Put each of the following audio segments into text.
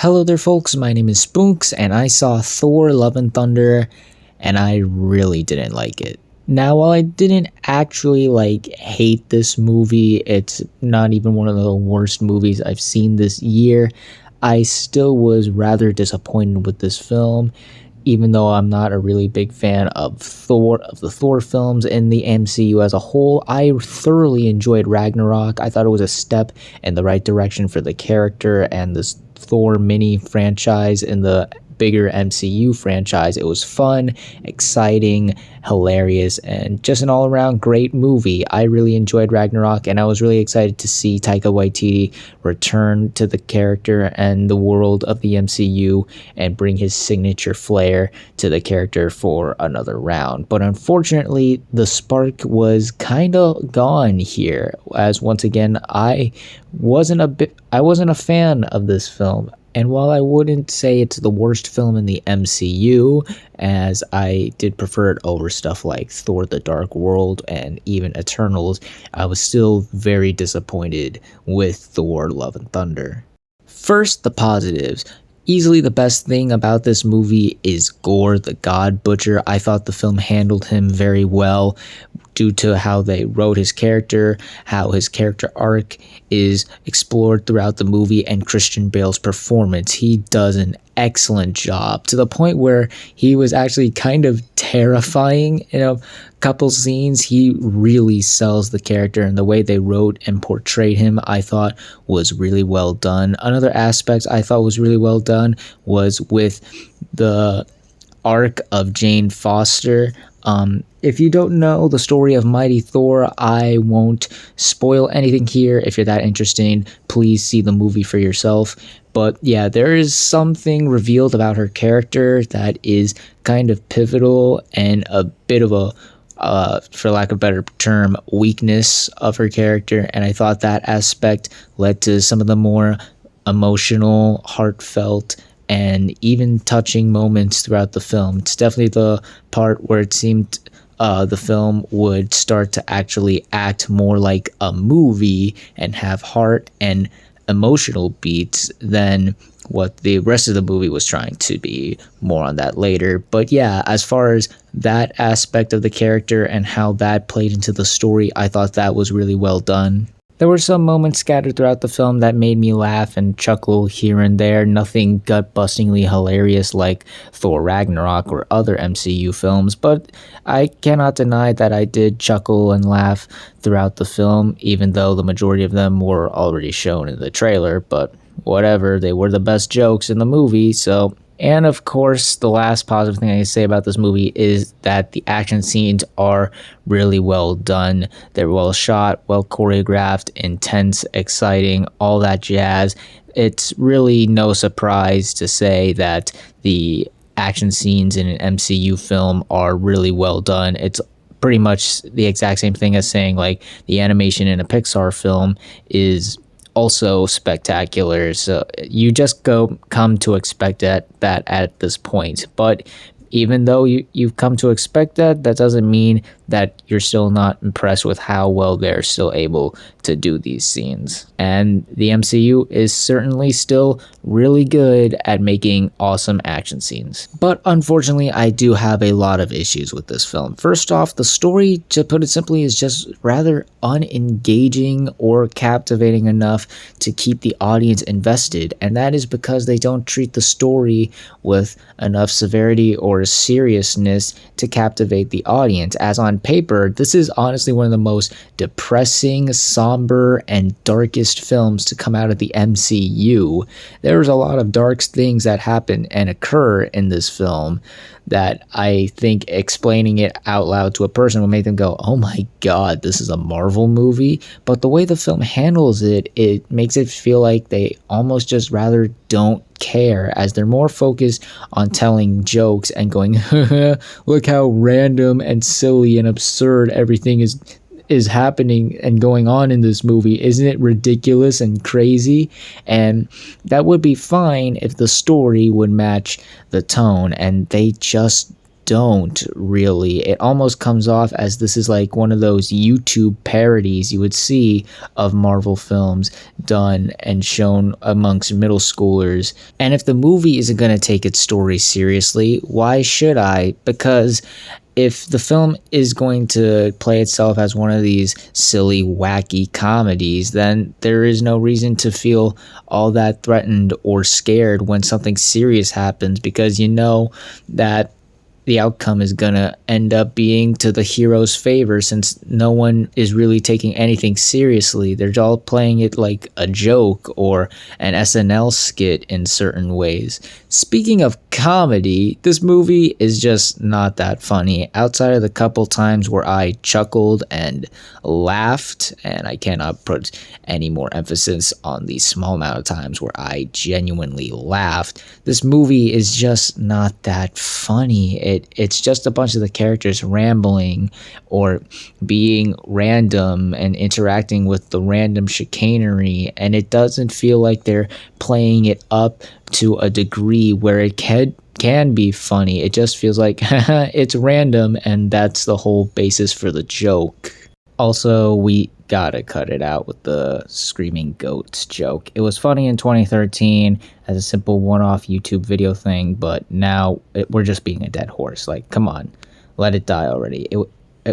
Hello there folks, my name is Spoonks and I saw Thor Love and Thunder and I really didn't like it. Now while I didn't actually hate this movie, it's not even one of the worst movies I've seen this year, I still was rather disappointed with this film. Even though I'm not a really big fan of the Thor films in the MCU as a whole, I thoroughly enjoyed Ragnarok. I thought it was a step in the right direction for the character and this Thor mini franchise in the bigger MCU franchise. It was fun, exciting, hilarious, and just an all-around great movie. I really enjoyed Ragnarok, and I was really excited to see Taika Waititi return to the character and the world of the MCU and bring his signature flair to the character for another round. But unfortunately, the spark was kind of gone here, as once again I wasn't a fan of this film. And while I wouldn't say it's the worst film in the MCU, as I did prefer it over stuff like Thor: The Dark World and even Eternals, I was still very disappointed with Thor: Love and Thunder. First, the positives. Easily the best thing about this movie is Gore the God Butcher. I thought the film handled him very well due to how they wrote his character, how his character arc is explored throughout the movie, and Christian Bale's performance. He does an excellent job to the point where he was actually kind of terrifying in a couple scenes. He really sells the character, and the way they wrote and portrayed him I thought was really well done. Another aspect I thought was really well done was with the arc of Jane Foster. If you don't know the story of Mighty Thor, I won't spoil anything here. If you're that interested, please see the movie for yourself. But yeah, there is something revealed about her character that is kind of pivotal and a bit of a, for lack of a better term, weakness of her character. And I thought that aspect led to some of the more emotional, heartfelt, and even touching moments throughout the film. It's definitely the part where it seemed the film would start to actually act more like a movie and have heart and emotional beats than what the rest of the movie was trying to be. More on that later. But yeah, as far as that aspect of the character and how that played into the story, I thought that was really well done. There were some moments scattered throughout the film that made me laugh and chuckle here and there, nothing gut-bustingly hilarious like Thor Ragnarok or other MCU films, but I cannot deny that I did chuckle and laugh throughout the film, even though the majority of them were already shown in the trailer, but whatever, they were the best jokes in the movie, so... And of course, the last positive thing I can say about this movie is that the action scenes are really well done. They're well shot, well choreographed, intense, exciting, all that jazz. It's really no surprise to say that the action scenes in an MCU film are really well done. It's pretty much the exact same thing as saying like the animation in a Pixar film is also spectacular, so you just come to expect that at this point. But even though you've come to expect that doesn't mean that you're still not impressed with how well they're still able to do these scenes. And the MCU is certainly still really good at making awesome action scenes. But unfortunately, I do have a lot of issues with this film. First off, the story, to put it simply, is just rather unengaging or captivating enough to keep the audience invested, and that is because they don't treat the story with enough severity or seriousness to captivate the audience. As on paper, this is honestly one of the most depressing, somber, and darkest films to come out of the MCU. There's a lot of dark things that happen and occur in this film that I think explaining it out loud to a person will make them go, oh my god, this is a Marvel movie. But the way the film handles it, it makes it feel like they almost just rather don't care, as they're more focused on telling jokes and going, look how random and silly and absurd everything is happening and going on in this movie. Isn't it ridiculous and crazy? And that would be fine if the story would match the tone, and they just don't really. It almost comes off as this is like one of those YouTube parodies you would see of Marvel films done and shown amongst middle schoolers. And if the movie isn't going to take its story seriously, why should I? Because if the film is going to play itself as one of these silly, wacky comedies, then there is no reason to feel all that threatened or scared when something serious happens, because you know that the outcome is gonna end up being to the hero's favor, since no one is really taking anything seriously. They're all playing it like a joke or an SNL skit in certain ways. Speaking of comedy, this movie is just not that funny outside of the couple times where I chuckled and laughed, and I cannot put any more emphasis on the small amount of times where I genuinely laughed. This movie is just not that funny. It's just a bunch of the characters rambling or being random and interacting with the random chicanery, and it doesn't feel like they're playing it up to a degree where it can be funny. It just feels like it's random, and that's the whole basis for the joke. Also, we gotta cut it out with the screaming goats joke. It was funny in 2013 as a simple one-off YouTube video thing, but now we're just being a dead horse. Like, come on, let it die already.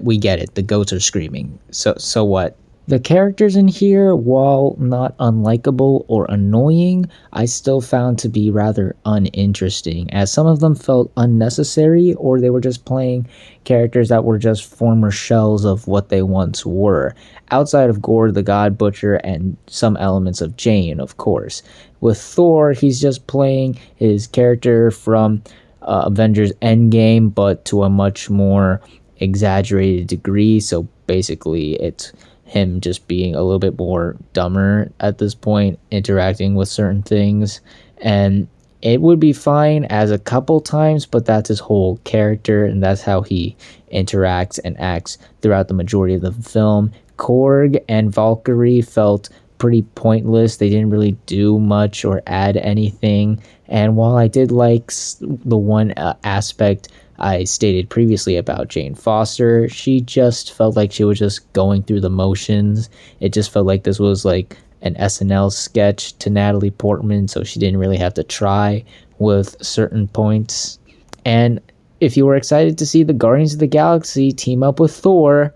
We get it. The goats are screaming. So what? The characters in here, while not unlikable or annoying, I still found to be rather uninteresting, as some of them felt unnecessary, or they were just playing characters that were just former shells of what they once were, outside of Gore the God Butcher and some elements of Jane, of course. With Thor, he's just playing his character from Avengers Endgame, but to a much more exaggerated degree, so basically it's him just being a little bit more dumber at this point, interacting with certain things. And it would be fine as a couple times, but that's his whole character, and that's how he interacts and acts throughout the majority of the film. Korg and Valkyrie felt pretty pointless. They didn't really do much or add anything. And while I did like the one aspect I stated previously about Jane Foster, she just felt like she was just going through the motions. It just felt like this was like an SNL sketch to Natalie Portman, so she didn't really have to try with certain points. And if you were excited to see the Guardians of the Galaxy team up with Thor,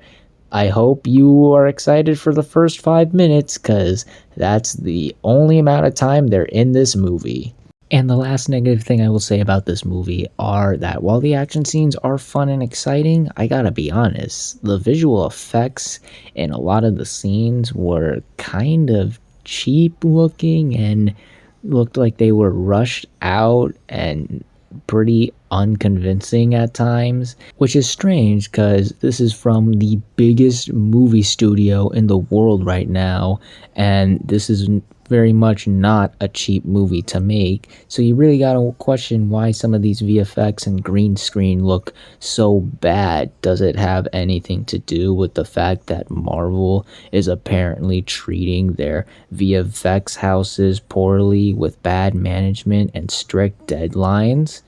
I hope you are excited for the first 5 minutes, because that's the only amount of time they're in this movie. And the last negative thing I will say about this movie are that while the action scenes are fun and exciting, I gotta be honest, the visual effects in a lot of the scenes were kind of cheap looking and looked like they were rushed out and pretty unconvincing at times, which is strange because this is from the biggest movie studio in the world right now, and this is very much not a cheap movie to make, so you really gotta question why some of these VFX and green screen look so bad. Does it have anything to do with the fact that Marvel is apparently treating their VFX houses poorly with bad management and strict deadlines?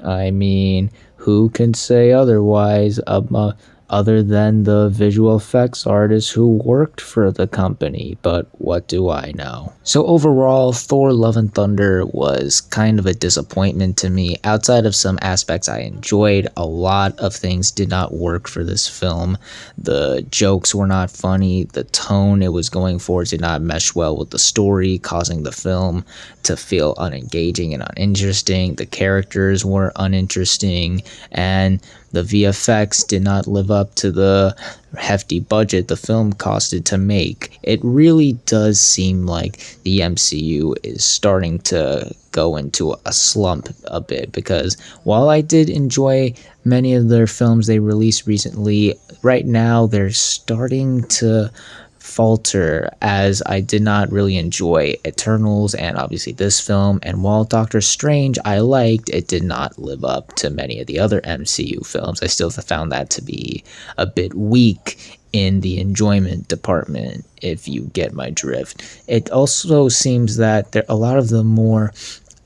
I mean, who can say otherwise other than the visual effects artists who worked for the company, but what do I know? So overall, Thor Love and Thunder was kind of a disappointment to me. Outside of some aspects I enjoyed, a lot of things did not work for this film. The jokes were not funny, the tone it was going for did not mesh well with the story, causing the film to feel unengaging and uninteresting. The characters were uninteresting, and the VFX did not live up to the hefty budget the film costed to make. It really does seem like the MCU is starting to go into a slump a bit, because while I did enjoy many of their films they released recently, right now they're starting to falter, as I did not really enjoy Eternals and obviously this film, and while Doctor Strange I liked, it did not live up to many of the other MCU films. I still found that to be a bit weak in the enjoyment department, if you get my drift. It also seems that a lot of the more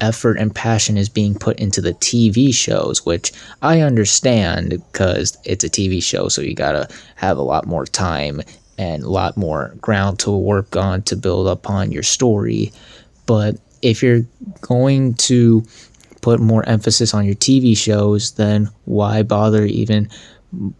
effort and passion is being put into the TV shows, which I understand because it's a TV show, so you gotta have a lot more time and a lot more ground to work on to build upon your story. But if you're going to put more emphasis on your TV shows, then why bother even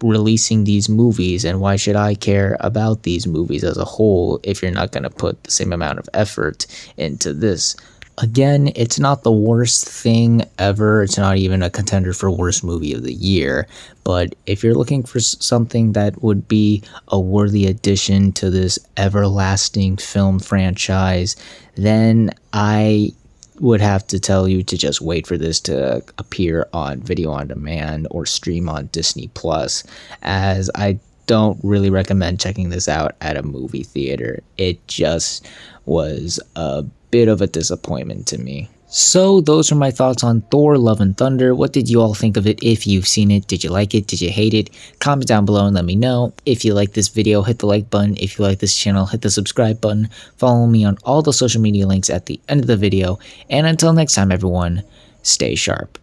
releasing these movies, and why should I care about these movies as a whole if you're not going to put the same amount of effort into this? Again, it's not the worst thing ever. It's not even a contender for worst movie of the year. But if you're looking for something that would be a worthy addition to this everlasting film franchise, then I would have to tell you to just wait for this to appear on video on demand or stream on Disney Plus, as I don't really recommend checking this out at a movie theater. It just was a bit of a disappointment to me. So those are my thoughts on Thor Love and Thunder. What did you all think of it? If you've seen it, did you like it? Did you hate it? Comment down below and let me know. If you like this video, hit the like button. If you like this channel, hit the subscribe button. Follow me on all the social media links at the end of the video. And until next time, everyone, stay sharp.